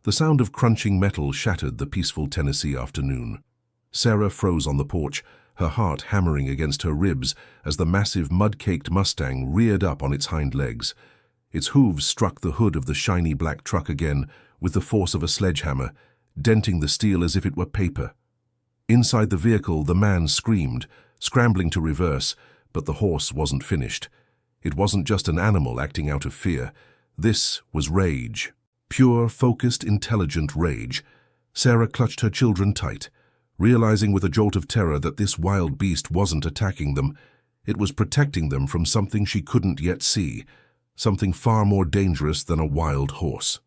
The sound of crunching metal shattered the peaceful Tennessee afternoon. Sarah froze on the porch, her heart hammering against her ribs as the massive mud-caked Mustang reared up on its hind legs. Its hooves struck the hood of the shiny black truck again with the force of a sledgehammer, denting the steel as if it were paper. Inside the vehicle, the man screamed, scrambling to reverse, but the horse wasn't finished. It wasn't just an animal acting out of fear. This was rage. Pure, focused, intelligent rage. Sarah clutched her children tight, realizing with a jolt of terror that this wild beast wasn't attacking them. It was protecting them from something she couldn't yet see, something far more dangerous than a wild horse.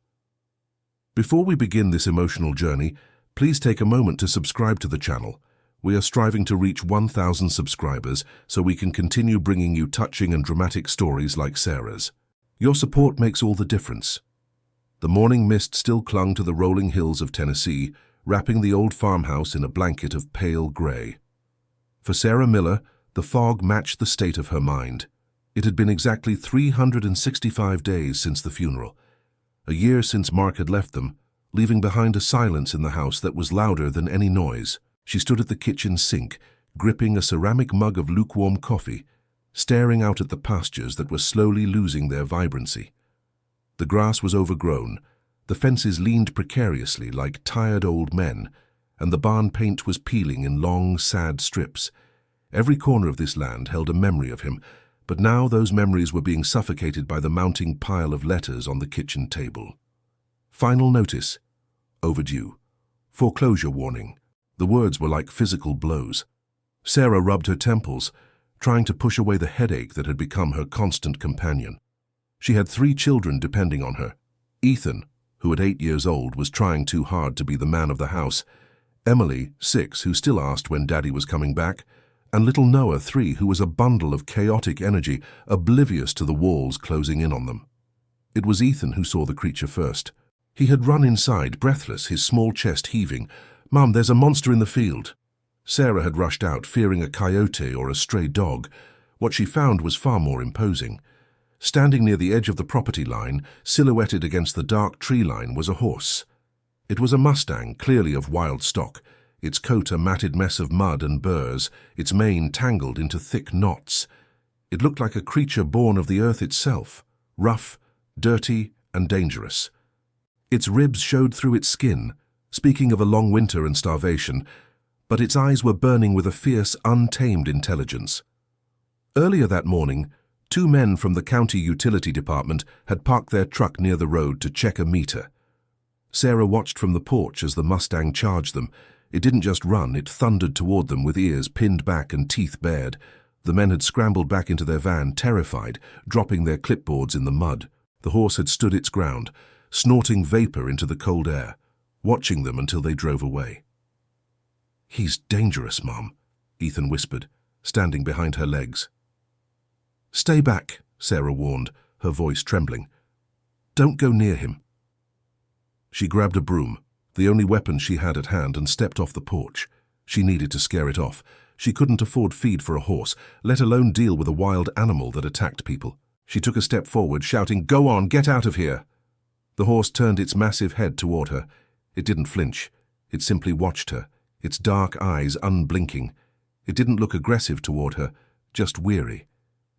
Before we begin this emotional journey, please take a moment to subscribe to the channel. We are striving to reach 1,000 subscribers so we can continue bringing you touching and dramatic stories like Sarah's. Your support makes all the difference. The morning mist still clung to the rolling hills of Tennessee, wrapping the old farmhouse in a blanket of pale gray. For Sarah Miller, the fog matched the state of her mind. It had been exactly 365 days since the funeral, a year since Mark had left them, leaving behind a silence in the house that was louder than any noise. She stood at the kitchen sink, gripping a ceramic mug of lukewarm coffee, staring out at the pastures that were slowly losing their vibrancy. The grass was overgrown, the fences leaned precariously like tired old men, and the barn paint was peeling in long, sad strips. Every corner of this land held a memory of him, but now those memories were being suffocated by the mounting pile of letters on the kitchen table. Final notice. Overdue. Foreclosure warning. The words were like physical blows. Sarah rubbed her temples, trying to push away the headache that had become her constant companion. She had 3 children depending on her. Ethan, who at 8 years old was trying too hard to be the man of the house, Emily, 6, who still asked when Daddy was coming back, and little Noah, 3, who was a bundle of chaotic energy, oblivious to the walls closing in on them. It was Ethan who saw the creature first. He had run inside, breathless, his small chest heaving. "Mum, there's a monster in the field." Sarah had rushed out, fearing a coyote or a stray dog. What she found was far more imposing. Standing near the edge of the property line, silhouetted against the dark tree line, was a horse. It was a Mustang, clearly of wild stock, its coat a matted mess of mud and burrs, its mane tangled into thick knots. It looked like a creature born of the earth itself, rough, dirty, and dangerous. Its ribs showed through its skin, speaking of a long winter and starvation, but its eyes were burning with a fierce, untamed intelligence. Earlier that morning, 2 men from the county utility department had parked their truck near the road to check a meter. Sarah watched from the porch as the Mustang charged them. It didn't just run, it thundered toward them with ears pinned back and teeth bared. The men had scrambled back into their van, terrified, dropping their clipboards in the mud. The horse had stood its ground, snorting vapor into the cold air, watching them until they drove away. "He's dangerous, Mom," Ethan whispered, standing behind her legs. "Stay back," Sarah warned, her voice trembling. "Don't go near him." She grabbed a broom, the only weapon she had at hand, and stepped off the porch. She needed to scare it off. She couldn't afford feed for a horse, let alone deal with a wild animal that attacked people. She took a step forward, shouting, "Go on, get out of here!" The horse turned its massive head toward her. It didn't flinch. It simply watched her, its dark eyes unblinking. It didn't look aggressive toward her, just weary.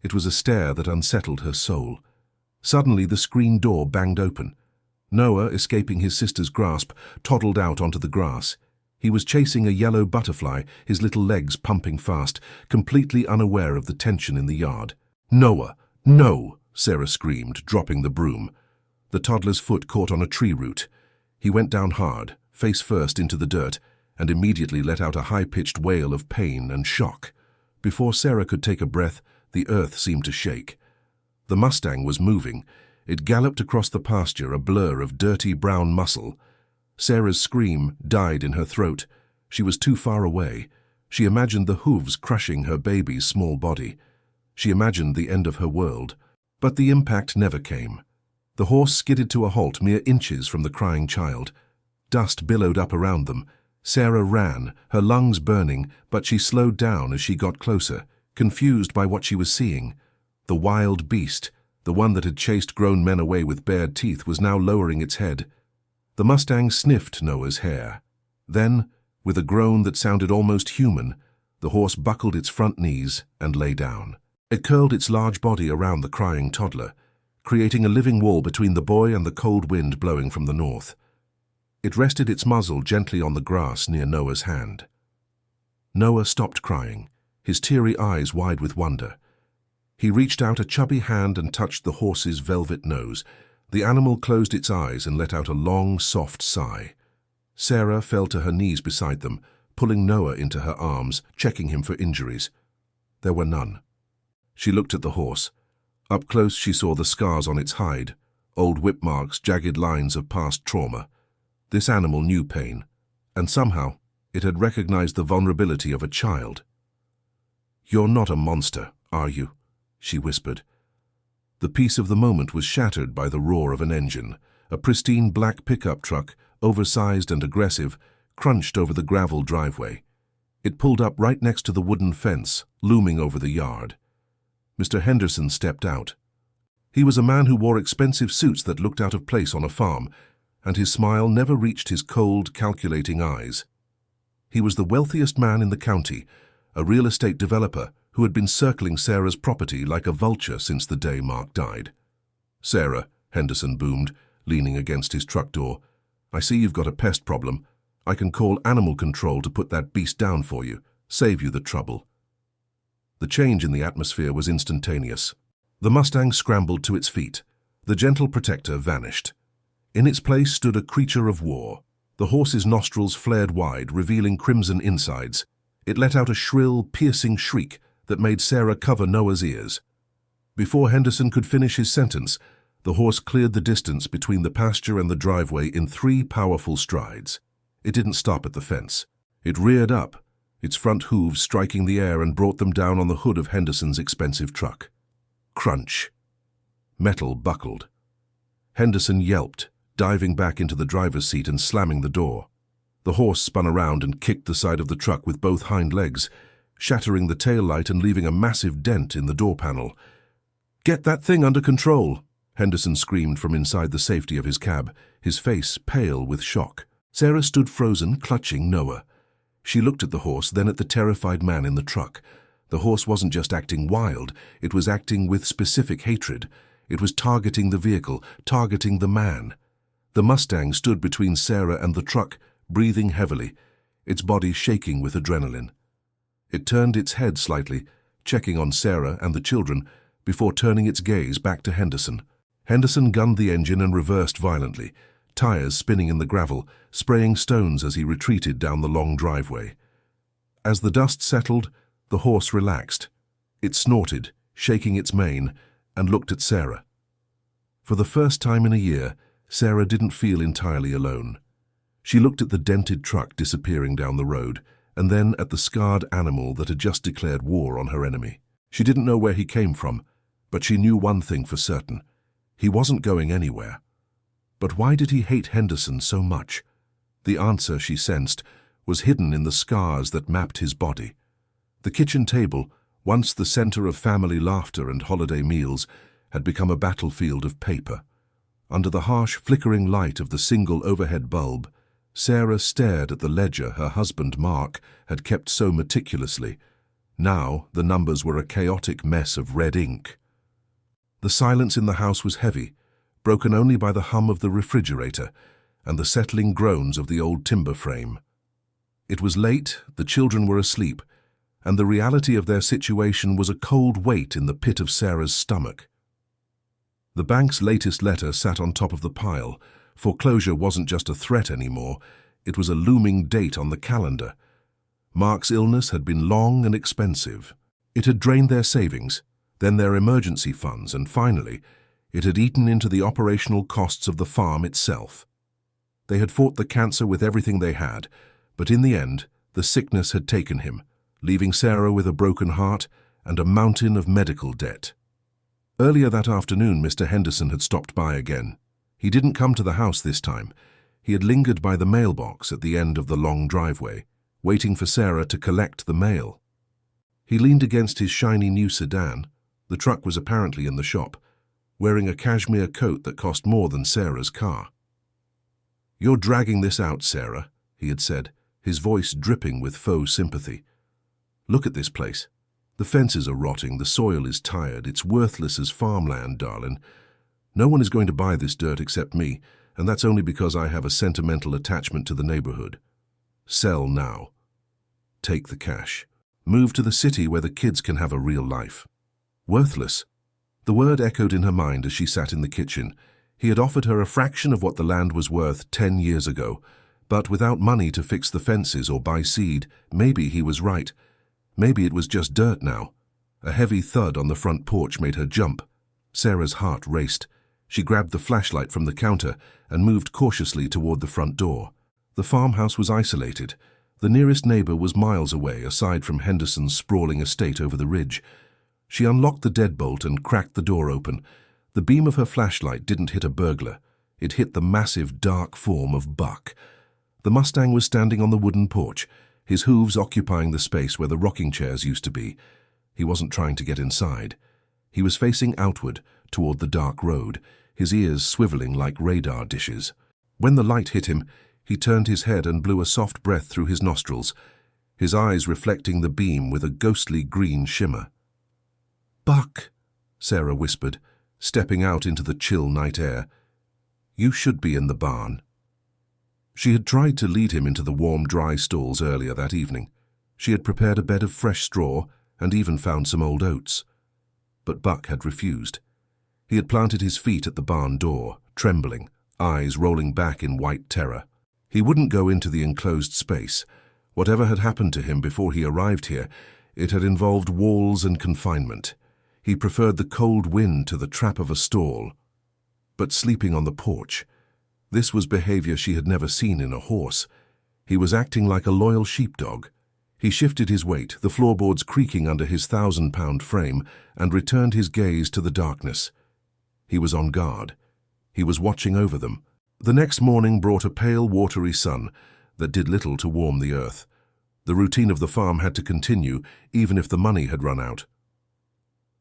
It was a stare that unsettled her soul. Suddenly the screen door banged open. Noah, escaping his sister's grasp, toddled out onto the grass. He was chasing a yellow butterfly, his little legs pumping fast, completely unaware of the tension in the yard. "Noah, no!" Sarah screamed, dropping the broom. The toddler's foot caught on a tree root. He went down hard, face first into the dirt, and immediately let out a high-pitched wail of pain and shock. Before Sarah could take a breath, the earth seemed to shake. The Mustang was moving. It galloped across the pasture, a blur of dirty brown muscle. Sarah's scream died in her throat. She was too far away. She imagined the hooves crushing her baby's small body. She imagined the end of her world. But the impact never came. The horse skidded to a halt mere inches from the crying child. Dust billowed up around them. Sarah ran, her lungs burning, but she slowed down as she got closer, confused by what she was seeing. The wild beast, the one that had chased grown men away with bared teeth, was now lowering its head. The Mustang sniffed Noah's hair. Then, with a groan that sounded almost human, the horse buckled its front knees and lay down. It curled its large body around the crying toddler, creating a living wall between the boy and the cold wind blowing from the north. It rested its muzzle gently on the grass near Noah's hand. Noah stopped crying, his teary eyes wide with wonder. He reached out a chubby hand and touched the horse's velvet nose. The animal closed its eyes and let out a long, soft sigh. Sarah fell to her knees beside them, pulling Noah into her arms, checking him for injuries. There were none. She looked at the horse. Up close she saw the scars on its hide, old whip marks, jagged lines of past trauma. This animal knew pain, and somehow it had recognized the vulnerability of a child. "You're not a monster, are you?" she whispered. The peace of the moment was shattered by the roar of an engine. A pristine black pickup truck, oversized and aggressive, crunched over the gravel driveway. It pulled up right next to the wooden fence, looming over the yard. Mr. Henderson stepped out. He was a man who wore expensive suits that looked out of place on a farm, and his smile never reached his cold, calculating eyes. He was the wealthiest man in the county, a real estate developer who had been circling Sarah's property like a vulture since the day Mark died. "Sarah," Henderson boomed, leaning against his truck door, "I see you've got a pest problem. I can call animal control to put that beast down for you, save you the trouble." The change in the atmosphere was instantaneous. The Mustang scrambled to its feet. The gentle protector vanished. In its place stood a creature of war. The horse's nostrils flared wide, revealing crimson insides. It let out a shrill, piercing shriek that made Sarah cover Noah's ears. Before Henderson could finish his sentence, the horse cleared the distance between the pasture and the driveway in 3 powerful strides. It didn't stop at the fence. It reared up, its front hooves striking the air, and brought them down on the hood of Henderson's expensive truck. Crunch. Metal buckled. Henderson yelped, diving back into the driver's seat and slamming the door. The horse spun around and kicked the side of the truck with both hind legs, shattering the taillight and leaving a massive dent in the door panel. "Get that thing under control!" Henderson screamed from inside the safety of his cab, his face pale with shock. Sarah stood frozen, clutching Noah. She looked at the horse, then at the terrified man in the truck. The horse wasn't just acting wild, it was acting with specific hatred. It was targeting the vehicle, targeting the man. The Mustang stood between Sarah and the truck, breathing heavily, its body shaking with adrenaline. It turned its head slightly, checking on Sarah and the children, before turning its gaze back to Henderson. Henderson gunned the engine and reversed violently, tires spinning in the gravel, spraying stones as he retreated down the long driveway. As the dust settled, the horse relaxed. It snorted, shaking its mane, and looked at Sarah. For the first time in a year, Sarah didn't feel entirely alone. She looked at the dented truck disappearing down the road, and then at the scarred animal that had just declared war on her enemy. She didn't know where he came from, but she knew one thing for certain. He wasn't going anywhere. But why did he hate Henderson so much? The answer, she sensed, was hidden in the scars that mapped his body. The kitchen table, once the center of family laughter and holiday meals, had become a battlefield of paper. Under the harsh, flickering light of the single overhead bulb, Sarah stared at the ledger her husband, Mark, had kept so meticulously. Now the numbers were a chaotic mess of red ink. The silence in the house was heavy, broken only by the hum of the refrigerator and the settling groans of the old timber frame. It was late, the children were asleep, and the reality of their situation was a cold weight in the pit of Sarah's stomach. The bank's latest letter sat on top of the pile. Foreclosure wasn't just a threat anymore, it was a looming date on the calendar. Mark's illness had been long and expensive. It had drained their savings, then their emergency funds, and finally, it had eaten into the operational costs of the farm itself. They had fought the cancer with everything they had, but in the end, the sickness had taken him, leaving Sarah with a broken heart and a mountain of medical debt. Earlier that afternoon, Mr. Henderson had stopped by again. He didn't come to the house this time. He had lingered by the mailbox at the end of the long driveway, waiting for Sarah to collect the mail. He leaned against his shiny new sedan. The truck was apparently in the shop, wearing a cashmere coat that cost more than Sarah's car. "You're dragging this out, Sarah," he had said, his voice dripping with faux sympathy. "Look at this place. The fences are rotting, the soil is tired, it's worthless as farmland, darling. No one is going to buy this dirt except me, and that's only because I have a sentimental attachment to the neighborhood. Sell now. Take the cash. Move to the city where the kids can have a real life." Worthless. The word echoed in her mind as she sat in the kitchen. He had offered her a fraction of what the land was worth 10 years ago, but without money to fix the fences or buy seed, maybe he was right. Maybe it was just dirt now. A heavy thud on the front porch made her jump. Sarah's heart raced. She grabbed the flashlight from the counter and moved cautiously toward the front door. The farmhouse was isolated. The nearest neighbor was miles away, aside from Henderson's sprawling estate over the ridge. She unlocked the deadbolt and cracked the door open. The beam of her flashlight didn't hit a burglar. It hit the massive, dark form of Buck. The Mustang was standing on the wooden porch, his hooves occupying the space where the rocking chairs used to be. He wasn't trying to get inside. He was facing outward, toward the dark road, his ears swiveling like radar dishes. When the light hit him, he turned his head and blew a soft breath through his nostrils, his eyes reflecting the beam with a ghostly green shimmer. "Buck," Sarah whispered, stepping out into the chill night air. "You should be in the barn." She had tried to lead him into the warm, dry stalls earlier that evening. She had prepared a bed of fresh straw and even found some old oats. But Buck had refused. He had planted his feet at the barn door, trembling, eyes rolling back in white terror. He wouldn't go into the enclosed space. Whatever had happened to him before he arrived here, it had involved walls and confinement. He preferred the cold wind to the trap of a stall. But sleeping on the porch, this was behavior she had never seen in a horse. He was acting like a loyal sheepdog. He shifted his weight, the floorboards creaking under his 1,000-pound frame, and returned his gaze to the darkness. He was on guard. He was watching over them. The next morning brought a pale, watery sun that did little to warm the earth. The routine of the farm had to continue, even if the money had run out.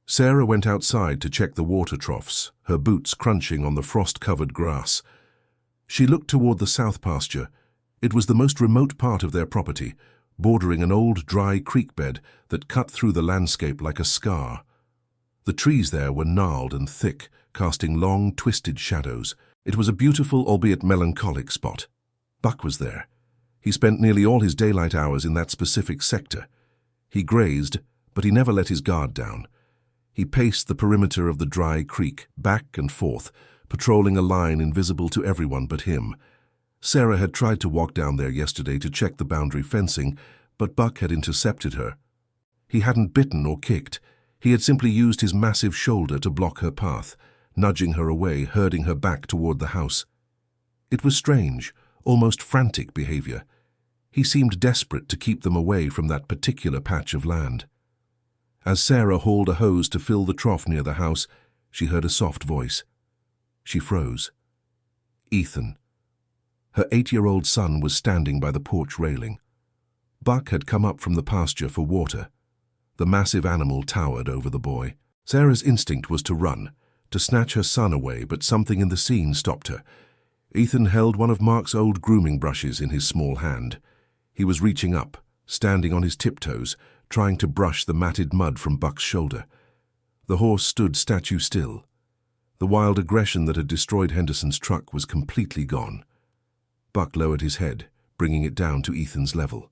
Sarah went outside to check the water troughs, her boots crunching on the frost-covered grass. She looked toward the south pasture. It was the most remote part of their property, bordering an old, dry creek bed that cut through the landscape like a scar. The trees there were gnarled and thick, casting long, twisted shadows. It was a beautiful, albeit melancholic spot. Buck was there. He spent nearly all his daylight hours in that specific sector. He grazed, but he never let his guard down. He paced the perimeter of the dry creek, back and forth, patrolling a line invisible to everyone but him. Sarah had tried to walk down there yesterday to check the boundary fencing, but Buck had intercepted her. He hadn't bitten or kicked. He had simply used his massive shoulder to block her path, nudging her away, herding her back toward the house. It was strange, almost frantic behavior. He seemed desperate to keep them away from that particular patch of land. As Sarah hauled a hose to fill the trough near the house, she heard a soft voice. She froze. Ethan. Her 8-year-old son was standing by the porch railing. Buck had come up from the pasture for water. The massive animal towered over the boy. Sarah's instinct was to run, to snatch her son away, but something in the scene stopped her. Ethan held one of Mark's old grooming brushes in his small hand. He was reaching up, standing on his tiptoes, trying to brush the matted mud from Buck's shoulder. The horse stood statue still. The wild aggression that had destroyed Henderson's truck was completely gone. Buck lowered his head, bringing it down to Ethan's level.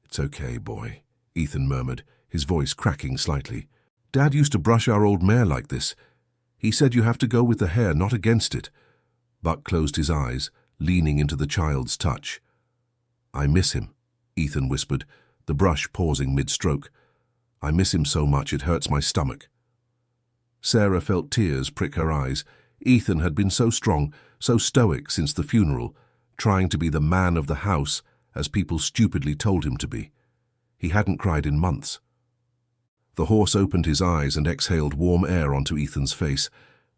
"It's okay, boy," Ethan murmured, his voice cracking slightly. "Dad used to brush our old mare like this. He said you have to go with the hair, not against it." Buck closed his eyes, leaning into the child's touch. "I miss him," Ethan whispered, the brush pausing mid-stroke. "I miss him so much it hurts my stomach." Sarah felt tears prick her eyes. Ethan had been so strong, so stoic since the funeral, trying to be the man of the house, as people stupidly told him to be. He hadn't cried in months. The horse opened his eyes and exhaled warm air onto Ethan's face,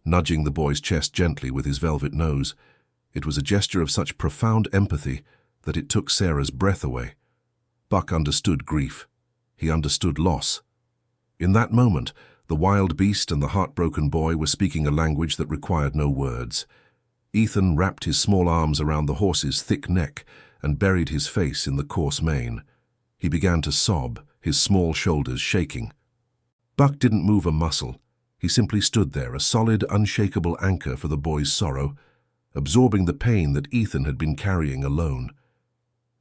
nudging the boy's chest gently with his velvet nose. It was a gesture of such profound empathy that it took Sarah's breath away. Buck understood grief. He understood loss. In that moment, the wild beast and the heartbroken boy were speaking a language that required no words. Ethan wrapped his small arms around the horse's thick neck and buried his face in the coarse mane. He began to sob, his small shoulders shaking. Buck didn't move a muscle. He simply stood there, a solid, unshakable anchor for the boy's sorrow, absorbing the pain that Ethan had been carrying alone.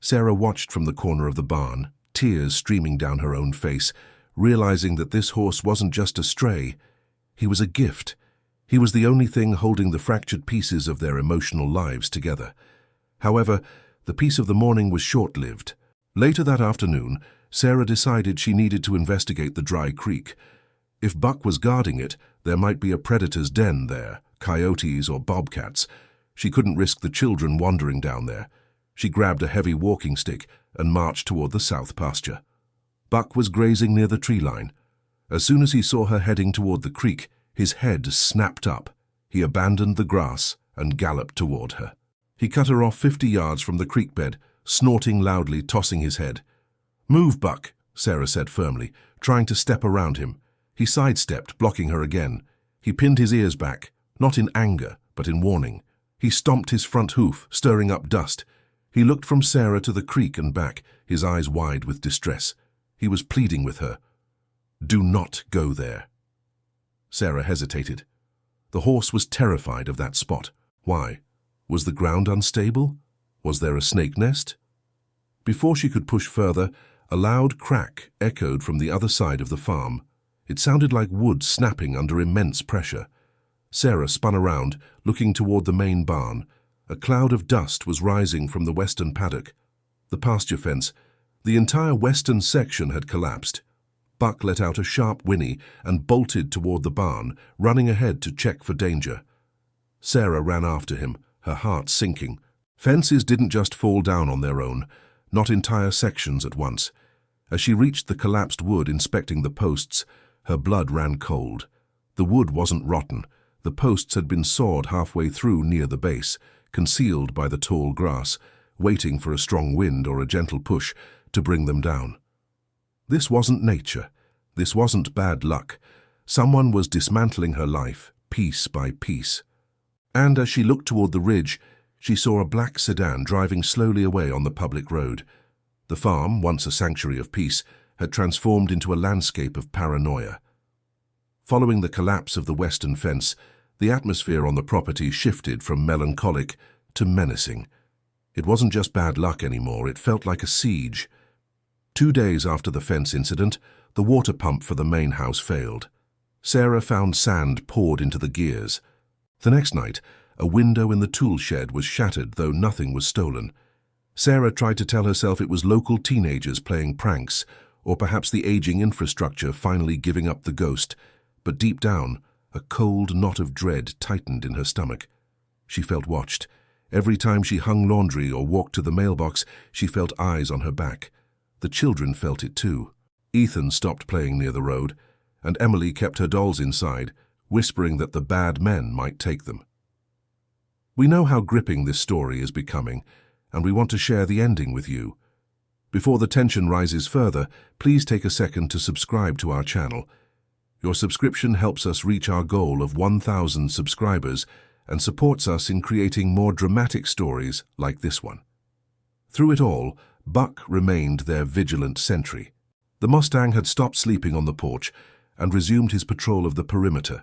Sarah watched from the corner of the barn, tears streaming down her own face, realizing that this horse wasn't just a stray. He was a gift. He was the only thing holding the fractured pieces of their emotional lives together. However, the peace of the morning was short-lived. Later that afternoon, Sarah decided she needed to investigate the dry creek. If Buck was guarding it, there might be a predator's den there, coyotes or bobcats. She couldn't risk the children wandering down there. She grabbed a heavy walking stick and marched toward the south pasture. Buck was grazing near the tree line. As soon as he saw her heading toward the creek, his head snapped up. He abandoned the grass and galloped toward her. He cut her off 50 yards from the creek bed, snorting loudly, tossing his head. "Move, Buck," Sarah said firmly, trying to step around him. He sidestepped, blocking her again. He pinned his ears back, not in anger, but in warning. He stomped his front hoof, stirring up dust. He looked from Sarah to the creek and back, his eyes wide with distress. He was pleading with her. "Do not go there." Sarah hesitated. The horse was terrified of that spot. Why? Was the ground unstable? Was there a snake nest? Before she could push further, a loud crack echoed from the other side of the farm. It sounded like wood snapping under immense pressure. Sarah spun around, looking toward the main barn. A cloud of dust was rising from the western paddock. The pasture fence, the entire western section had collapsed. Buck let out a sharp whinny and bolted toward the barn, running ahead to check for danger. Sarah ran after him, her heart sinking. Fences didn't just fall down on their own, not entire sections at once. As she reached the collapsed wood, inspecting the posts, her blood ran cold. The wood wasn't rotten. The posts had been sawed halfway through near the base, concealed by the tall grass, waiting for a strong wind or a gentle push to bring them down. This wasn't nature. This wasn't bad luck. Someone was dismantling her life, piece by piece. And as she looked toward the ridge, she saw a black sedan driving slowly away on the public road. The farm, once a sanctuary of peace, had transformed into a landscape of paranoia. Following the collapse of the western fence, the atmosphere on the property shifted from melancholic to menacing. It wasn't just bad luck anymore, it felt like a siege. 2 days after the fence incident, the water pump for the main house failed. Sarah found sand poured into the gears. The next night, a window in the tool shed was shattered, though nothing was stolen. Sarah tried to tell herself it was local teenagers playing pranks, or perhaps the aging infrastructure finally giving up the ghost, but deep down, a cold knot of dread tightened in her stomach. She felt watched. Every time she hung laundry or walked to the mailbox, she felt eyes on her back. The children felt it too. Ethan stopped playing near the road, and Emily kept her dolls inside, whispering that the bad men might take them. We know how gripping this story is becoming, and we want to share the ending with you. Before the tension rises further, please take a second to subscribe to our channel. Your subscription helps us reach our goal of 1,000 subscribers and supports us in creating more dramatic stories like this one. Through it all, Buck remained their vigilant sentry. The Mustang had stopped sleeping on the porch and resumed his patrol of the perimeter,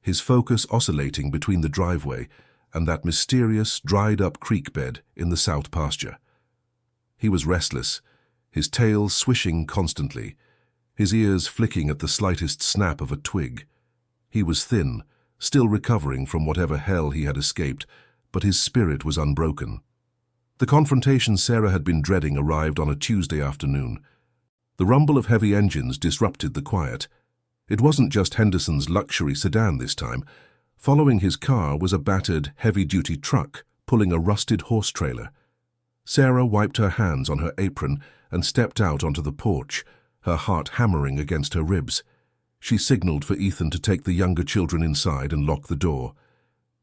his focus oscillating between the driveway and that mysterious, dried-up creek bed in the south pasture. He was restless, his tail swishing constantly, his ears flicking at the slightest snap of a twig. He was thin, still recovering from whatever hell he had escaped, but his spirit was unbroken. The confrontation Sarah had been dreading arrived on a Tuesday afternoon. The rumble of heavy engines disrupted the quiet. It wasn't just Henderson's luxury sedan this time. Following his car was a battered, heavy-duty truck pulling a rusted horse trailer. Sarah wiped her hands on her apron and stepped out onto the porch, her heart hammering against her ribs. She signaled for Ethan to take the younger children inside and lock the door.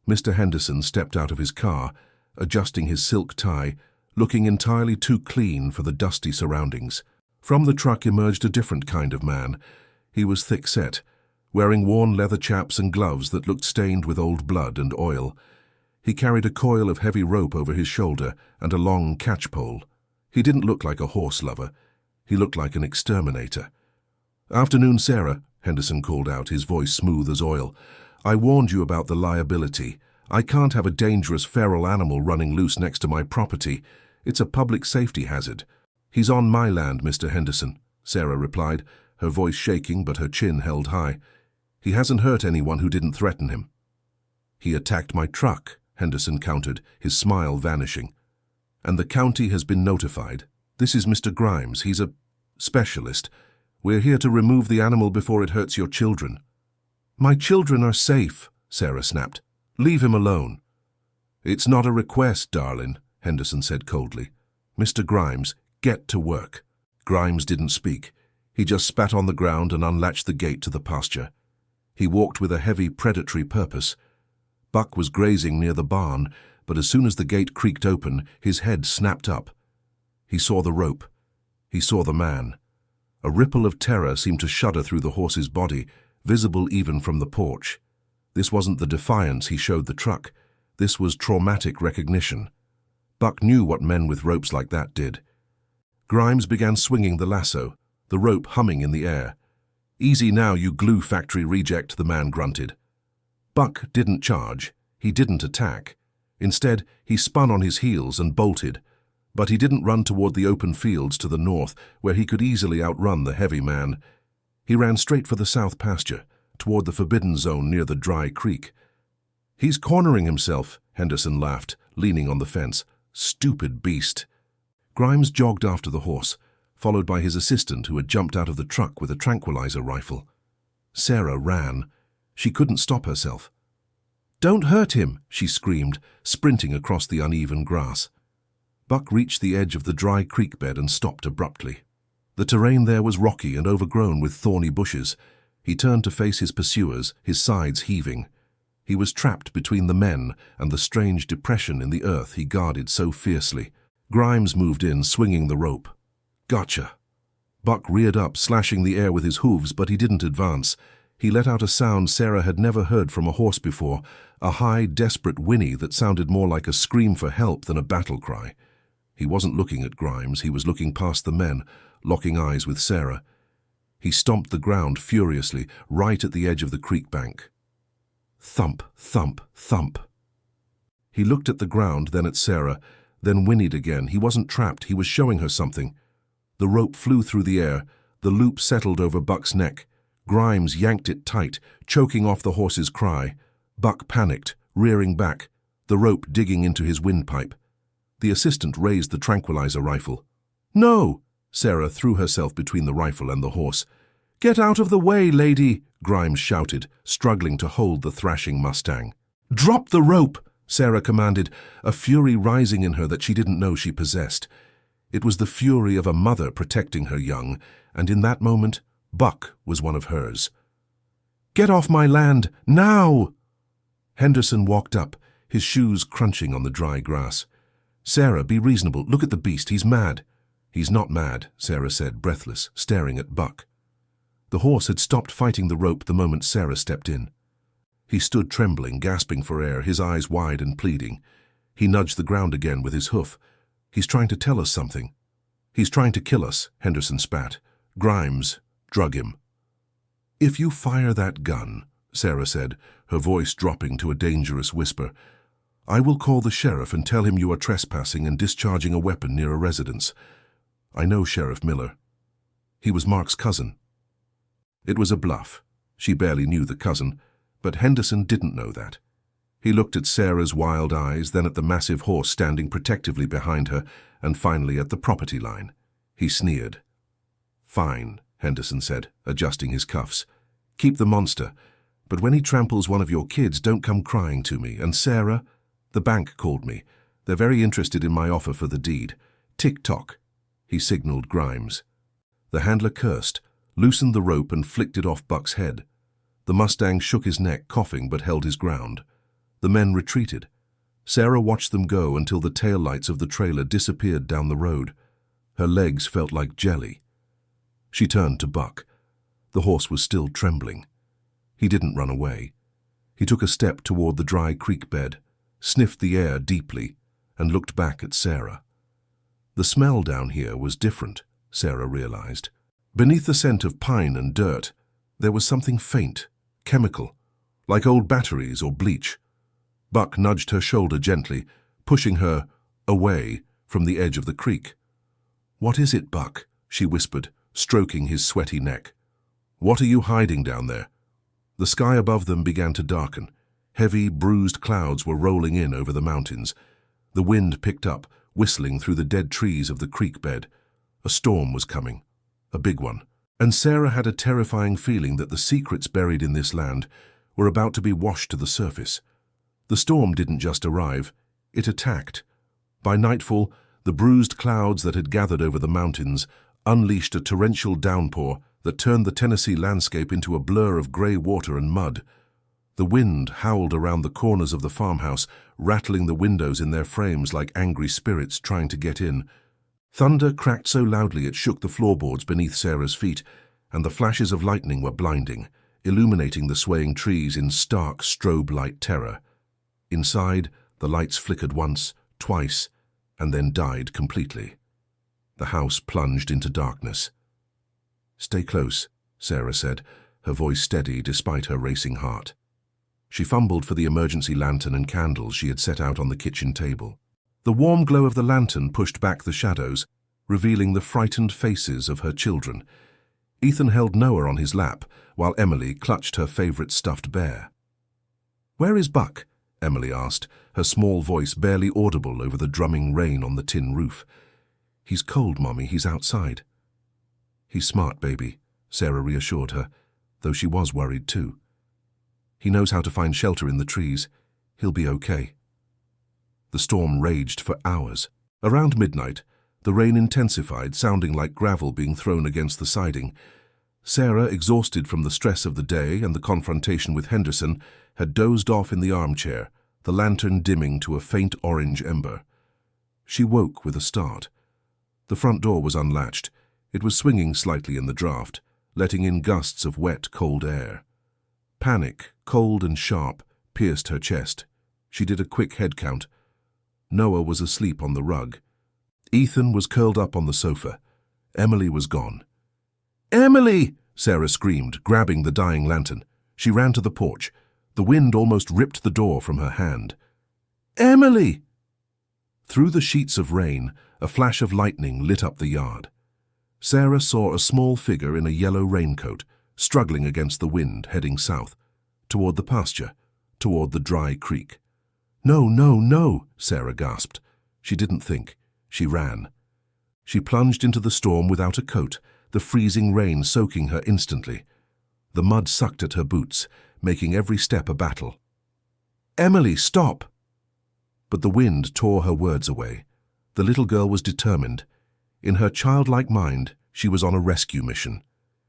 Mr. Henderson stepped out of his car, adjusting his silk tie, looking entirely too clean for the dusty surroundings. From the truck emerged a different kind of man. He was thick-set, wearing worn leather chaps and gloves that looked stained with old blood and oil. He carried a coil of heavy rope over his shoulder and a long catch-pole. He didn't look like a horse lover. He looked like an exterminator. "Afternoon, Sarah," Henderson called out, his voice smooth as oil. "I warned you about the liability. I can't have a dangerous feral animal running loose next to my property. It's a public safety hazard." "He's on my land, Mr. Henderson," Sarah replied, her voice shaking but her chin held high. "He hasn't hurt anyone who didn't threaten him." "He attacked my truck," Henderson countered, his smile vanishing. "And the county has been notified. This is Mr. Grimes. He's a specialist. We're here to remove the animal before it hurts your children." "My children are safe," Sarah snapped. "Leave him alone." "It's not a request, darling," Henderson said coldly. "Mr. Grimes, get to work." Grimes didn't speak. He just spat on the ground and unlatched the gate to the pasture. He walked with a heavy, predatory purpose. Buck was grazing near the barn, but as soon as the gate creaked open, his head snapped up. He saw the rope. He saw the man. A ripple of terror seemed to shudder through the horse's body, visible even from the porch. This wasn't the defiance he showed the truck. This was traumatic recognition. Buck knew what men with ropes like that did. Grimes began swinging the lasso, the rope humming in the air. "Easy now, you glue factory reject," the man grunted. Buck didn't charge. He didn't attack. Instead, he spun on his heels and bolted. But he didn't run toward the open fields to the north, where he could easily outrun the heavy man. He ran straight for the south pasture, toward the forbidden zone near the dry creek. "He's cornering himself," Henderson laughed, leaning on the fence. "Stupid beast." Grimes jogged after the horse, followed by his assistant who had jumped out of the truck with a tranquilizer rifle. Sarah ran. She couldn't stop herself. "Don't hurt him," she screamed, sprinting across the uneven grass. Buck reached the edge of the dry creek bed and stopped abruptly. The terrain there was rocky and overgrown with thorny bushes. He turned to face his pursuers, his sides heaving. He was trapped between the men and the strange depression in the earth he guarded so fiercely. Grimes moved in, swinging the rope. "Gotcha." Buck reared up, slashing the air with his hooves, but he didn't advance. He let out a sound Sarah had never heard from a horse before, a high, desperate whinny that sounded more like a scream for help than a battle cry. He wasn't looking at Grimes, he was looking past the men, locking eyes with Sarah. He stomped the ground furiously, right at the edge of the creek bank. Thump, thump, thump. He looked at the ground, then at Sarah, then whinnied again. He wasn't trapped, he was showing her something. The rope flew through the air, the loop settled over Buck's neck. Grimes yanked it tight, choking off the horse's cry. Buck panicked, rearing back, the rope digging into his windpipe. The assistant raised the tranquilizer rifle. "No!" Sarah threw herself between the rifle and the horse. "Get out of the way, lady!" Grimes shouted, struggling to hold the thrashing Mustang. "Drop the rope!" Sarah commanded, a fury rising in her that she didn't know she possessed. It was the fury of a mother protecting her young, and in that moment, Buck was one of hers. "Get off my land, now!" Henderson walked up, his shoes crunching on the dry grass. "Sarah, be reasonable. Look at the beast. He's mad." "He's not mad," Sarah said, breathless, staring at Buck. The horse had stopped fighting the rope the moment Sarah stepped in. He stood trembling, gasping for air, his eyes wide and pleading. He nudged the ground again with his hoof. "He's trying to tell us something." "He's trying to kill us," Henderson spat. "Grimes, drug him." "If you fire that gun," Sarah said, her voice dropping to a dangerous whisper, "I will call the sheriff and tell him you are trespassing and discharging a weapon near a residence. I know Sheriff Miller. He was Mark's cousin." It was a bluff. She barely knew the cousin, but Henderson didn't know that. He looked at Sarah's wild eyes, then at the massive horse standing protectively behind her, and finally at the property line. He sneered. "Fine," Henderson said, adjusting his cuffs. "Keep the monster, but when he tramples one of your kids, don't come crying to me. And Sarah, the bank called me. They're very interested in my offer for the deed. Tick-tock." He signaled Grimes. The handler cursed, loosened the rope and flicked it off Buck's head. The Mustang shook his neck, coughing, but held his ground. The men retreated. Sarah watched them go until the taillights of the trailer disappeared down the road. Her legs felt like jelly. She turned to Buck. The horse was still trembling. He didn't run away. He took a step toward the dry creek bed. sniffed the air deeply, and looked back at Sarah. The smell down here was different, Sarah realized. Beneath the scent of pine and dirt, there was something faint, chemical, like old batteries or bleach. Buck nudged her shoulder gently, pushing her away from the edge of the creek. "What is it, Buck?" she whispered, stroking his sweaty neck. "What are you hiding down there?" The sky above them began to darken. Heavy, bruised clouds were rolling in over the mountains. The wind picked up, whistling through the dead trees of the creek bed. A storm was coming, a big one, and Sarah had a terrifying feeling that the secrets buried in this land were about to be washed to the surface. The storm didn't just arrive, it attacked. By nightfall, the bruised clouds that had gathered over the mountains unleashed a torrential downpour that turned the Tennessee landscape into a blur of grey water and mud. The wind howled around the corners of the farmhouse, rattling the windows in their frames like angry spirits trying to get in. Thunder cracked so loudly it shook the floorboards beneath Sarah's feet, and the flashes of lightning were blinding, illuminating the swaying trees in stark strobe-light terror. Inside, the lights flickered once, twice, and then died completely. The house plunged into darkness. "Stay close," Sarah said, her voice steady despite her racing heart. She fumbled for the emergency lantern and candles she had set out on the kitchen table. The warm glow of the lantern pushed back the shadows, revealing the frightened faces of her children. Ethan held Noah on his lap, while Emily clutched her favorite stuffed bear. "Where is Buck?" Emily asked, her small voice barely audible over the drumming rain on the tin roof. "He's cold, Mommy. He's outside." "He's smart, baby," Sarah reassured her, though she was worried too. "He knows how to find shelter in the trees. He'll be okay." The storm raged for hours. Around midnight, the rain intensified, sounding like gravel being thrown against the siding. Sarah, exhausted from the stress of the day and the confrontation with Henderson, had dozed off in the armchair, the lantern dimming to a faint orange ember. She woke with a start. The front door was unlatched. It was swinging slightly in the draft, letting in gusts of wet, cold air. Panic, cold and sharp, pierced her chest. She did a quick head count. Noah was asleep on the rug. Ethan was curled up on the sofa. Emily was gone. "Emily!" Sarah screamed, grabbing the dying lantern. She ran to the porch. The wind almost ripped the door from her hand. "Emily!" Through the sheets of rain, a flash of lightning lit up the yard. Sarah saw a small figure in a yellow raincoat, struggling against the wind, heading south, toward the pasture, toward the dry creek. "No, no, no!" Sarah gasped. She didn't think. She ran. She plunged into the storm without a coat, the freezing rain soaking her instantly. The mud sucked at her boots, making every step a battle. "Emily, stop!" But the wind tore her words away. The little girl was determined. In her childlike mind, she was on a rescue mission.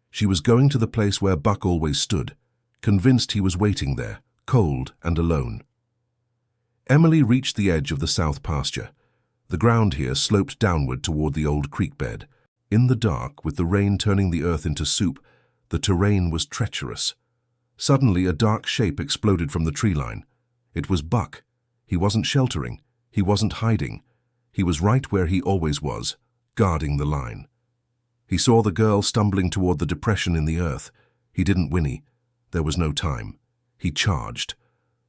She was going to the place where Buck always stood, convinced he was waiting there, cold and alone. Emily reached the edge of the south pasture. The ground here sloped downward toward the old creek bed. In the dark, with the rain turning the earth into soup, the terrain was treacherous. Suddenly, a dark shape exploded from the tree line. It was Buck. He wasn't sheltering. He wasn't hiding. He was right where he always was, guarding the line. He saw the girl stumbling toward the depression in the earth. He didn't whinny. There was no time. He charged.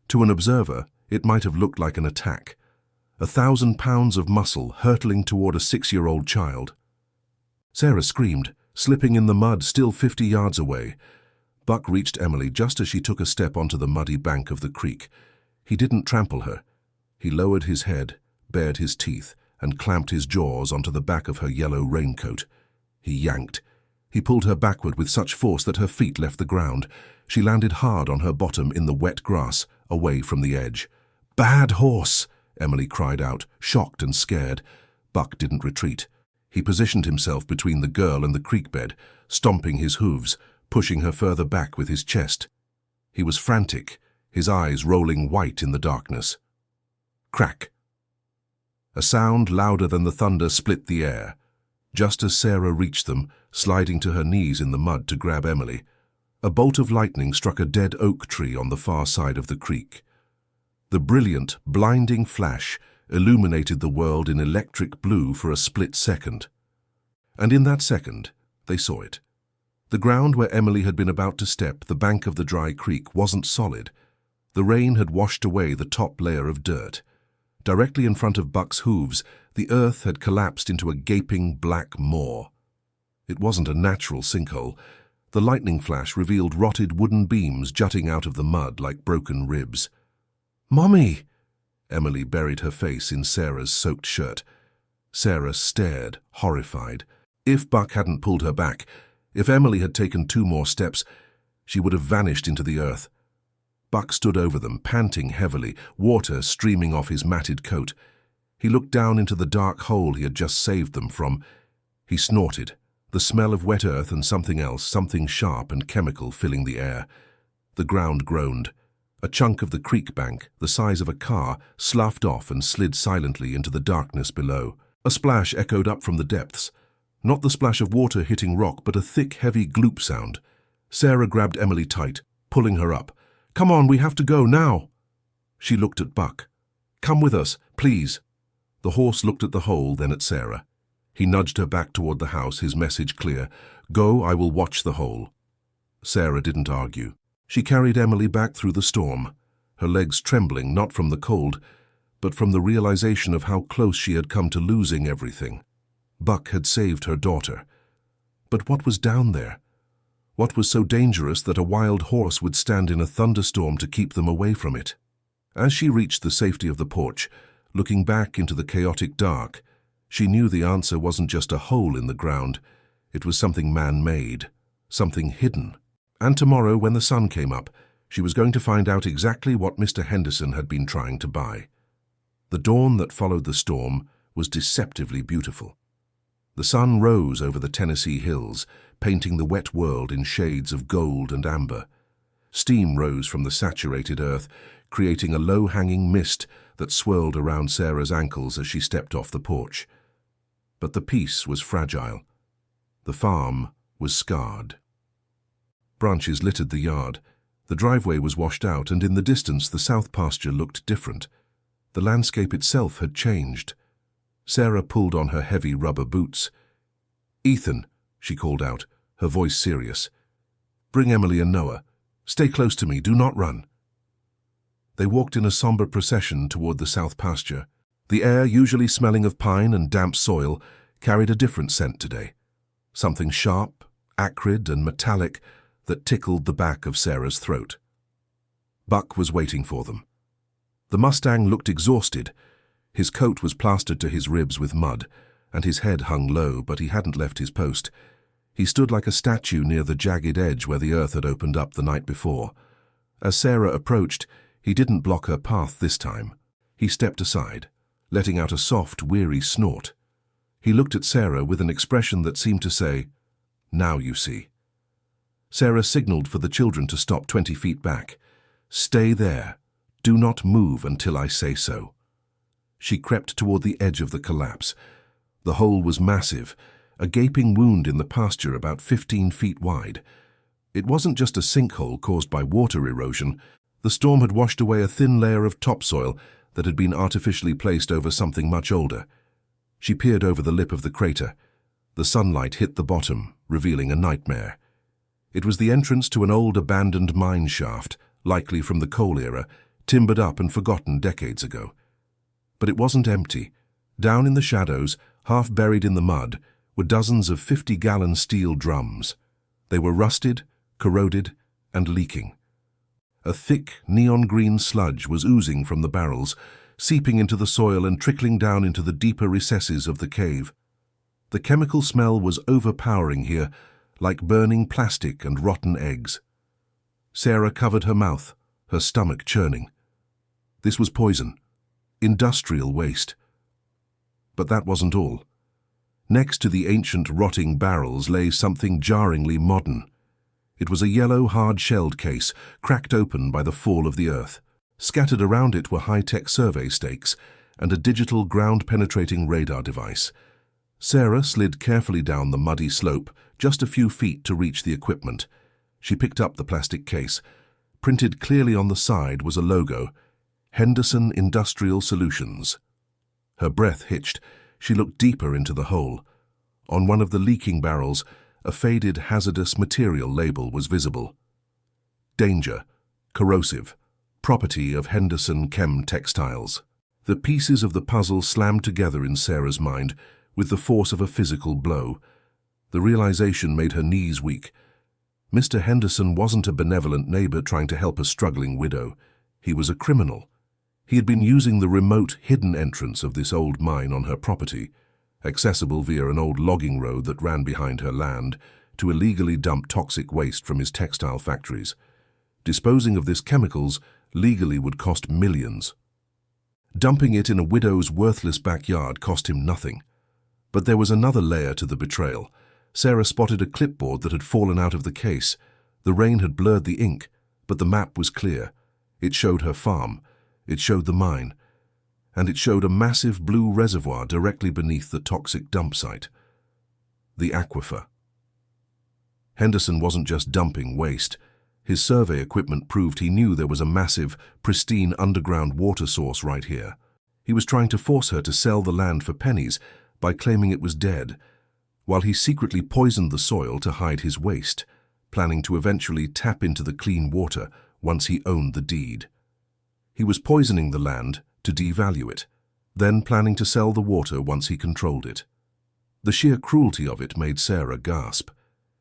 To an observer, it might have looked like an attack. 1,000 pounds of muscle hurtling toward a 6-year-old child. Sarah screamed, slipping in the mud still 50 yards away. Buck reached Emily just as she took a step onto the muddy bank of the creek. He didn't trample her. He lowered his head, bared his teeth, and clamped his jaws onto the back of her yellow raincoat. He yanked. He pulled her backward with such force that her feet left the ground. She landed hard on her bottom in the wet grass, away from the edge. "Bad horse!" Emily cried out, shocked and scared. Buck didn't retreat. He positioned himself between the girl and the creek bed, stomping his hooves, pushing her further back with his chest. He was frantic, his eyes rolling white in the darkness. Crack! A sound louder than the thunder split the air. Just as Sarah reached them, sliding to her knees in the mud to grab Emily, a bolt of lightning struck a dead oak tree on the far side of the creek. The brilliant, blinding flash illuminated the world in electric blue for a split second. And in that second, they saw it. The ground where Emily had been about to step, the bank of the dry creek, wasn't solid. The rain had washed away the top layer of dirt. Directly in front of Buck's hooves, the earth had collapsed into a gaping black maw. It wasn't a natural sinkhole. The lightning flash revealed rotted wooden beams jutting out of the mud like broken ribs. "Mommy!" Emily buried her face in Sarah's soaked shirt. Sarah stared, horrified. If Buck hadn't pulled her back, if Emily had taken 2 more steps, she would have vanished into the earth. Buck stood over them, panting heavily, water streaming off his matted coat. He looked down into the dark hole he had just saved them from. He snorted, the smell of wet earth and something else, something sharp and chemical, filling the air. The ground groaned. A chunk of the creek bank, the size of a car, sloughed off and slid silently into the darkness below. A splash echoed up from the depths. Not the splash of water hitting rock, but a thick, heavy gloop sound. Sarah grabbed Emily tight, pulling her up. "Come on, we have to go, now!" She looked at Buck. "Come with us, please." The horse looked at the hole, then at Sarah. He nudged her back toward the house, his message clear. "Go, I will watch the hole." Sarah didn't argue. She carried Emily back through the storm, her legs trembling not from the cold, but from the realization of how close she had come to losing everything. Buck had saved her daughter. But what was down there? What was so dangerous that a wild horse would stand in a thunderstorm to keep them away from it? As she reached the safety of the porch, looking back into the chaotic dark, she knew the answer wasn't just a hole in the ground. It was something man-made, something hidden. And tomorrow, when the sun came up, she was going to find out exactly what Mr. Henderson had been trying to buy. The dawn that followed the storm was deceptively beautiful. The sun rose over the Tennessee hills, painting the wet world in shades of gold and amber. Steam rose from the saturated earth, creating a low-hanging mist that swirled around Sarah's ankles as she stepped off the porch. But the peace was fragile. The farm was scarred. Branches littered the yard. The driveway was washed out, and in the distance the south pasture looked different. The landscape itself had changed. Sarah pulled on her heavy rubber boots. "Ethan," she called out, her voice serious. "Bring Emily and Noah. Stay close to me, do not run." They walked in a somber procession toward the south pasture. The air, usually smelling of pine and damp soil, carried a different scent today. Something sharp, acrid, and metallic that tickled the back of Sarah's throat. Buck was waiting for them. The Mustang looked exhausted. His coat was plastered to his ribs with mud, and his head hung low, but he hadn't left his post. He stood like a statue near the jagged edge where the earth had opened up the night before. As Sarah approached, he didn't block her path this time. He stepped aside, letting out a soft, weary snort. He looked at Sarah with an expression that seemed to say, "Now you see." Sarah signaled for the children to stop 20 feet back. "Stay there. Do not move until I say so." She crept toward the edge of the collapse. The hole was massive, a gaping wound in the pasture about 15 feet wide. It wasn't just a sinkhole caused by water erosion. The storm had washed away a thin layer of topsoil that had been artificially placed over something much older. She peered over the lip of the crater. The sunlight hit the bottom, revealing a nightmare. It was the entrance to an old abandoned mine shaft, likely from the coal era, timbered up and forgotten decades ago. But it wasn't empty. Down in the shadows, half buried in the mud, were dozens of 50-gallon steel drums. They were rusted, corroded, and leaking. A thick, neon-green sludge was oozing from the barrels, seeping into the soil and trickling down into the deeper recesses of the cave. The chemical smell was overpowering here, like burning plastic and rotten eggs. Sarah covered her mouth, her stomach churning. This was poison, industrial waste. But that wasn't all. Next to the ancient rotting barrels lay something jarringly modern. It was a yellow, hard-shelled case, cracked open by the fall of the earth. Scattered around it were high-tech survey stakes and a digital ground-penetrating radar device. Sarah slid carefully down the muddy slope, just a few feet to reach the equipment. She picked up the plastic case. Printed clearly on the side was a logo, Henderson Industrial Solutions. Her breath hitched. She looked deeper into the hole. On one of the leaking barrels, a faded hazardous material label was visible. Danger. Corrosive. Property of Henderson Chem Textiles. The pieces of the puzzle slammed together in Sarah's mind with the force of a physical blow. The realization made her knees weak. Mr. Henderson wasn't a benevolent neighbor trying to help a struggling widow. He was a criminal. He had been using the remote, hidden entrance of this old mine on her property, accessible via an old logging road that ran behind her land, to illegally dump toxic waste from his textile factories. Disposing of this chemicals legally would cost millions. Dumping it in a widow's worthless backyard cost him nothing. But there was another layer to the betrayal. Sarah spotted a clipboard that had fallen out of the case. The rain had blurred the ink, but the map was clear. It showed her farm. It showed the mine. And it showed a massive blue reservoir directly beneath the toxic dump site. The aquifer. Henderson wasn't just dumping waste. His survey equipment proved he knew there was a massive, pristine underground water source right here. He was trying to force her to sell the land for pennies by claiming it was dead, while he secretly poisoned the soil to hide his waste, planning to eventually tap into the clean water once he owned the deed. He was poisoning the land to devalue it, then planning to sell the water once he controlled it. The sheer cruelty of it made Sarah gasp.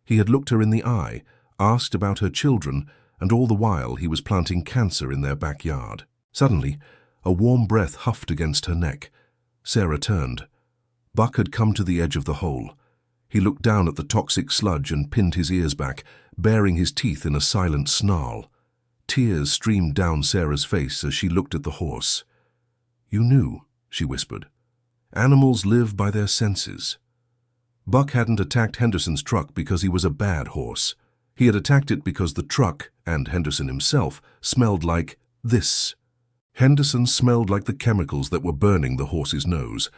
He had looked her in the eye, asked about her children, and all the while he was planting cancer in their backyard. Suddenly, a warm breath huffed against her neck. Sarah turned. Buck had come to the edge of the hole. He looked down at the toxic sludge and pinned his ears back, baring his teeth in a silent snarl. Tears streamed down Sarah's face as she looked at the horse. "You knew," she whispered. "Animals live by their senses." Buck hadn't attacked Henderson's truck because he was a bad horse. He had attacked it because the truck, and Henderson himself, smelled like this. Henderson smelled like the chemicals that were burning the horse's nose.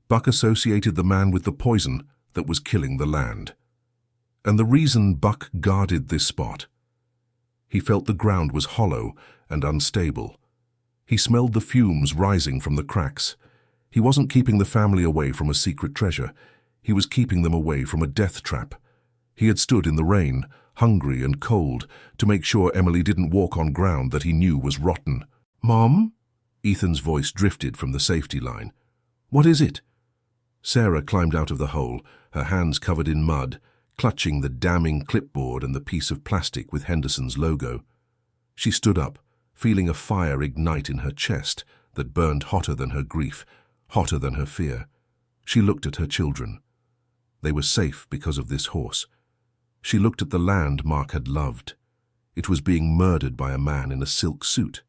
Buck associated the man with the poison that was killing the land. And the reason Buck guarded this spot. He felt the ground was hollow and unstable. He smelled the fumes rising from the cracks. He wasn't keeping the family away from a secret treasure. He was keeping them away from a death trap. He had stood in the rain, hungry and cold, to make sure Emily didn't walk on ground that he knew was rotten. "Mom?" Ethan's voice drifted from the safety line. "What is it?" Sarah climbed out of the hole, her hands covered in mud, clutching the damning clipboard and the piece of plastic with Henderson's logo. She stood up, feeling a fire ignite in her chest that burned hotter than her grief, hotter than her fear. She looked at her children. They were safe because of this horse. She looked at the land Mark had loved. It was being murdered by a man in a silk suit.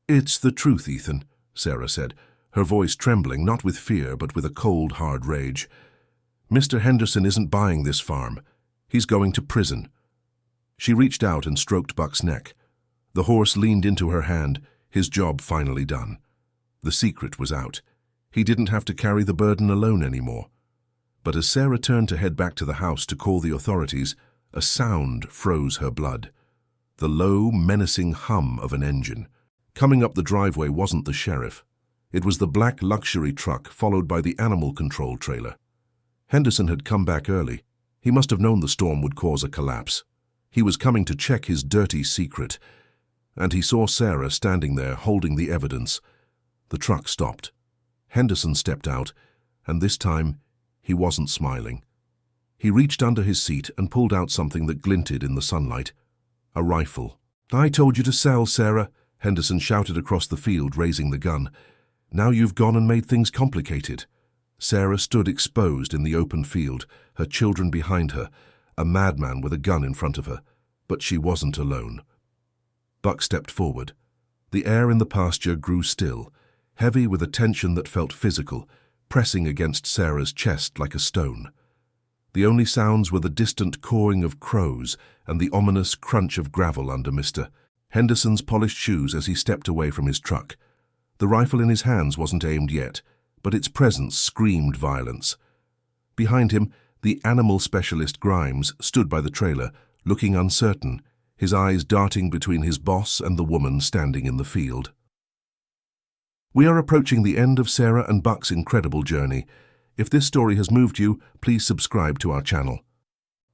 "It's the truth, Ethan," Sarah said, her voice trembling not with fear but with a cold, hard rage. "Mr. Henderson isn't buying this farm. He's going to prison." She reached out and stroked Buck's neck. The horse leaned into her hand, his job finally done. The secret was out. He didn't have to carry the burden alone anymore. But as Sarah turned to head back to the house to call the authorities, a sound froze her blood. The low, menacing hum of an engine. Coming up the driveway wasn't the sheriff. It was the black luxury truck followed by the animal control trailer. Henderson had come back early. He must have known the storm would cause a collapse. He was coming to check his dirty secret, and he saw Sarah standing there holding the evidence. The truck stopped. Henderson stepped out, and this time he wasn't smiling. He reached under his seat and pulled out something that glinted in the sunlight. A rifle. "I told you to sell, Sarah," Henderson shouted across the field, raising the gun. "Now you've gone and made things complicated." Sarah stood exposed in the open field, her children behind her, a madman with a gun in front of her. But she wasn't alone. Buck stepped forward. The air in the pasture grew still, heavy with a tension that felt physical, pressing against Sarah's chest like a stone. The only sounds were the distant cawing of crows and the ominous crunch of gravel under Mr. Henderson's polished shoes as he stepped away from his truck. The rifle in his hands wasn't aimed yet, but its presence screamed violence. Behind him, the animal specialist Grimes stood by the trailer, looking uncertain, his eyes darting between his boss and the woman standing in the field. We are approaching the end of Sarah and Buck's incredible journey. If this story has moved you, please subscribe to our channel.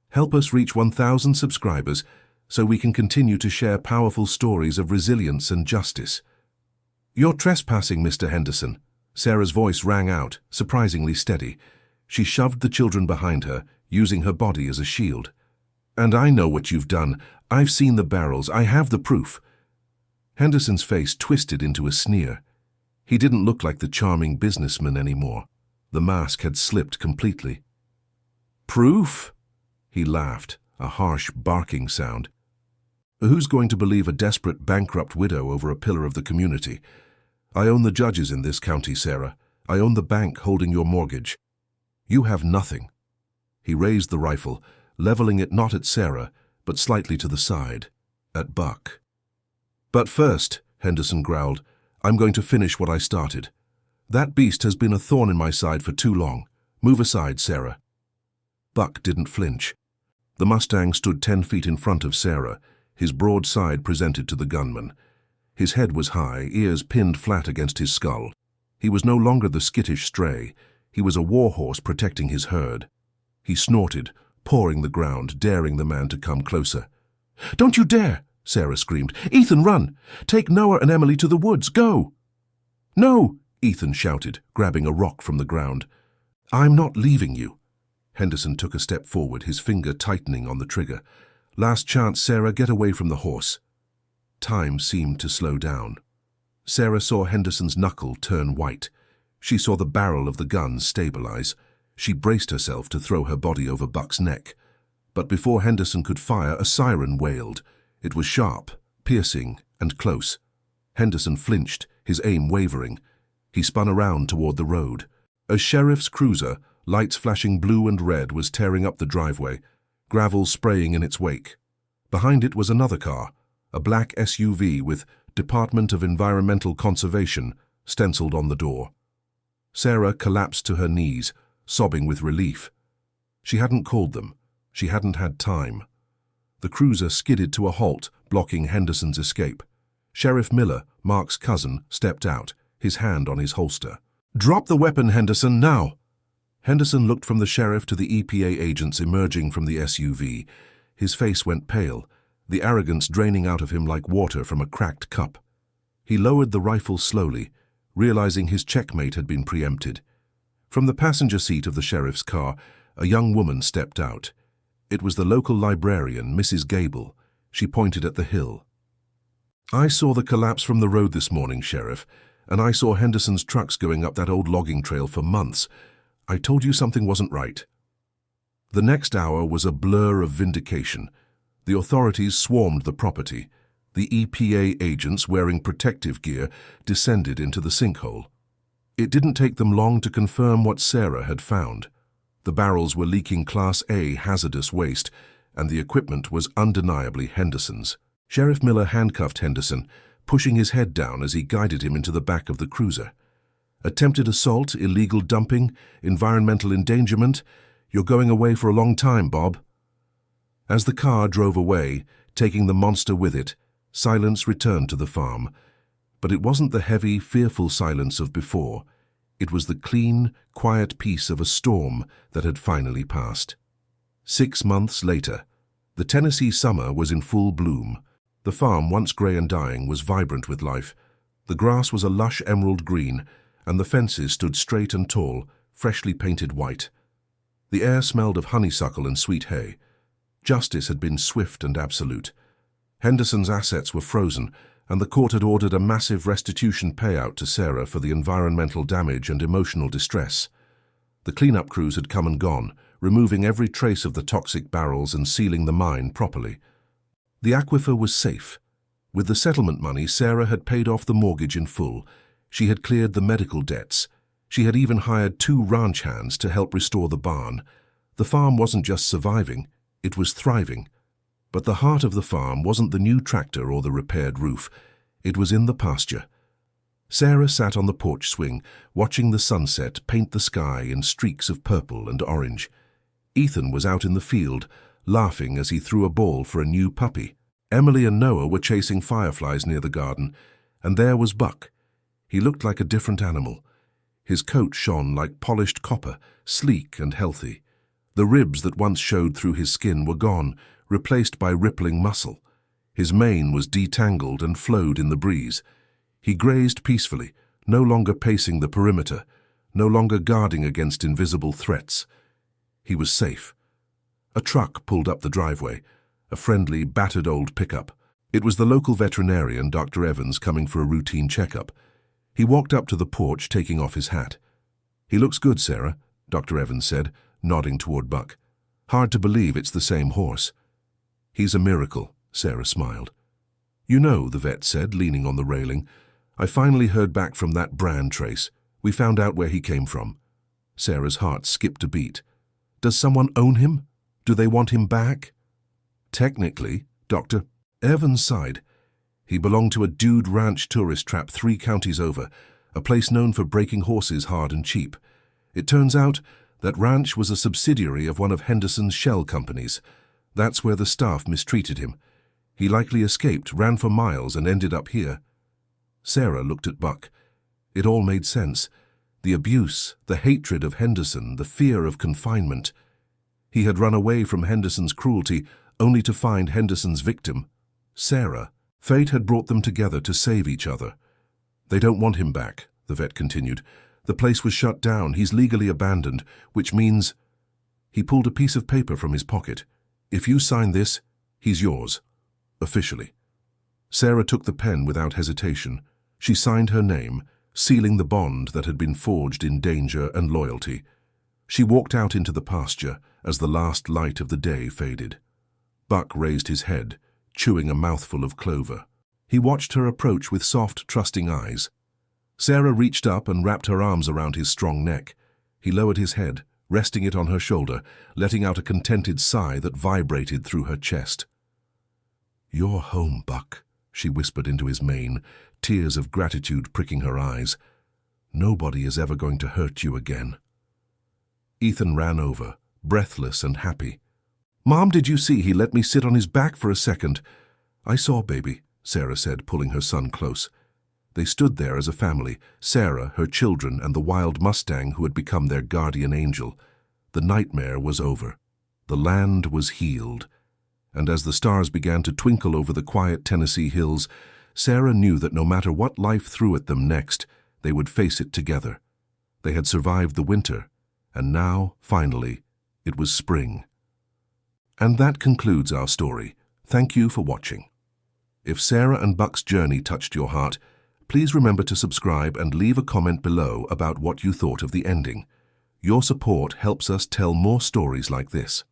Help us reach 1,000 subscribers so we can continue to share powerful stories of resilience and justice. "You're trespassing, Mr. Henderson." Sarah's voice rang out, surprisingly steady. She shoved the children behind her, using her body as a shield. "And I know what you've done. I've seen the barrels. I have the proof." Henderson's face twisted into a sneer. He didn't look like the charming businessman anymore. The mask had slipped completely. "Proof?" He laughed, a harsh, barking sound. "Who's going to believe a desperate, bankrupt widow over a pillar of the community? I own the judges in this county, Sarah. I own the bank holding your mortgage. You have nothing." He raised the rifle, leveling it not at Sarah, but slightly to the side, at Buck. "But first," Henderson growled, "I'm going to finish what I started. That beast has been a thorn in my side for too long. Move aside, Sarah." Buck didn't flinch. The Mustang stood 10 feet in front of Sarah, his broad side presented to the gunman. His head was high, ears pinned flat against his skull. He was no longer the skittish stray. He was a warhorse protecting his herd. He snorted, pawing the ground, daring the man to come closer. "Don't you dare!" Sarah screamed. "Ethan, run! Take Noah and Emily to the woods. Go!" "No!" Ethan shouted, grabbing a rock from the ground. "I'm not leaving you." Henderson took a step forward, his finger tightening on the trigger. "Last chance, Sarah, get away from the horse." Time seemed to slow down. Sarah saw Henderson's knuckle turn white. She saw the barrel of the gun stabilize. She braced herself to throw her body over Buck's neck. But before Henderson could fire, a siren wailed. It was sharp, piercing, and close. Henderson flinched, his aim wavering. He spun around toward the road. A sheriff's cruiser, lights flashing blue and red, was tearing up the driveway, gravel spraying in its wake. Behind it was another car, a black SUV with Department of Environmental Conservation stenciled on the door. Sarah collapsed to her knees, sobbing with relief. She hadn't called them. She hadn't had time. The cruiser skidded to a halt, blocking Henderson's escape. Sheriff Miller, Mark's cousin, stepped out, his hand on his holster. "Drop the weapon, Henderson, now!" Henderson looked from the sheriff to the EPA agents emerging from the SUV. His face went pale, the arrogance draining out of him like water from a cracked cup. He lowered the rifle slowly, realizing his checkmate had been preempted. From the passenger seat of the sheriff's car, a young woman stepped out. It was the local librarian, Mrs. Gable. She pointed at the hill. "I saw the collapse from the road this morning, Sheriff, and I saw Henderson's trucks going up that old logging trail for months. I told you something wasn't right." The next hour was a blur of vindication. The authorities swarmed the property. The EPA agents, wearing protective gear, descended into the sinkhole. It didn't take them long to confirm what Sarah had found. The barrels were leaking Class A hazardous waste, and the equipment was undeniably Henderson's. Sheriff Miller handcuffed Henderson, pushing his head down as he guided him into the back of the cruiser. "Attempted assault, illegal dumping, environmental endangerment. You're going away for a long time, Bob." As the car drove away, taking the monster with it, silence returned to the farm. But it wasn't the heavy, fearful silence of before. It was the clean, quiet peace of a storm that had finally passed. 6 months later, the Tennessee summer was in full bloom. The farm, once grey and dying, was vibrant with life. The grass was a lush emerald green, and the fences stood straight and tall, freshly painted white. The air smelled of honeysuckle and sweet hay. Justice had been swift and absolute. Henderson's assets were frozen, and the court had ordered a massive restitution payout to Sarah for the environmental damage and emotional distress. The cleanup crews had come and gone, removing every trace of the toxic barrels and sealing the mine properly. The aquifer was safe. With the settlement money, Sarah had paid off the mortgage in full. She had cleared the medical debts. She had even hired 2 ranch hands to help restore the barn. The farm wasn't just surviving, it was thriving. But the heart of the farm wasn't the new tractor or the repaired roof. It was in the pasture. Sarah sat on the porch swing, watching the sunset paint the sky in streaks of purple and orange. Ethan was out in the field, laughing as he threw a ball for a new puppy. Emily and Noah were chasing fireflies near the garden, and there was Buck. He looked like a different animal. His coat shone like polished copper, sleek and healthy. The ribs that once showed through his skin were gone, replaced by rippling muscle. His mane was detangled and flowed in the breeze. He grazed peacefully, no longer pacing the perimeter, no longer guarding against invisible threats. He was safe. A truck pulled up the driveway, a friendly, battered old pickup. It was the local veterinarian, Dr. Evans, coming for a routine checkup. He walked up to the porch, taking off his hat. "He looks good, Sarah," Dr. Evans said, nodding toward Buck. "Hard to believe it's the same horse." "He's a miracle," Sarah smiled. "You know," the vet said, leaning on the railing, "I finally heard back from that brand trace. We found out where he came from." Sarah's heart skipped a beat. "Does someone own him? Do they want him back?" "Technically," Dr. Evans sighed. "He belonged to a dude ranch tourist trap 3 counties over, a place known for breaking horses hard and cheap. It turns out that ranch was a subsidiary of one of Henderson's shell companies. That's where the staff mistreated him. He likely escaped, ran for miles, and ended up here." Sarah looked at Buck. It all made sense. The abuse, the hatred of Henderson, the fear of confinement. He had run away from Henderson's cruelty, only to find Henderson's victim, Sarah. Fate had brought them together to save each other. "They don't want him back," the vet continued. "The place was shut down. He's legally abandoned, which means—" He pulled a piece of paper from his pocket. "If you sign this, he's yours. Officially." Sarah took the pen without hesitation. She signed her name, sealing the bond that had been forged in danger and loyalty. She walked out into the pasture as the last light of the day faded. Buck raised his head, chewing a mouthful of clover. He watched her approach with soft, trusting eyes. Sarah reached up and wrapped her arms around his strong neck. He lowered his head, resting it on her shoulder, letting out a contented sigh that vibrated through her chest. "You're home, Buck," she whispered into his mane, tears of gratitude pricking her eyes. "Nobody is ever going to hurt you again." Ethan ran over, breathless and happy. "Mom, did you see he let me sit on his back for a second?" "I saw, baby," Sarah said, pulling her son close. They stood there as a family, Sarah, her children, and the wild Mustang who had become their guardian angel. The nightmare was over. The land was healed. And as the stars began to twinkle over the quiet Tennessee hills, Sarah knew that no matter what life threw at them next, they would face it together. They had survived the winter, and now, finally, it was spring. And that concludes our story. Thank you for watching. If Sarah and Buck's journey touched your heart, please remember to subscribe and leave a comment below about what you thought of the ending. Your support helps us tell more stories like this.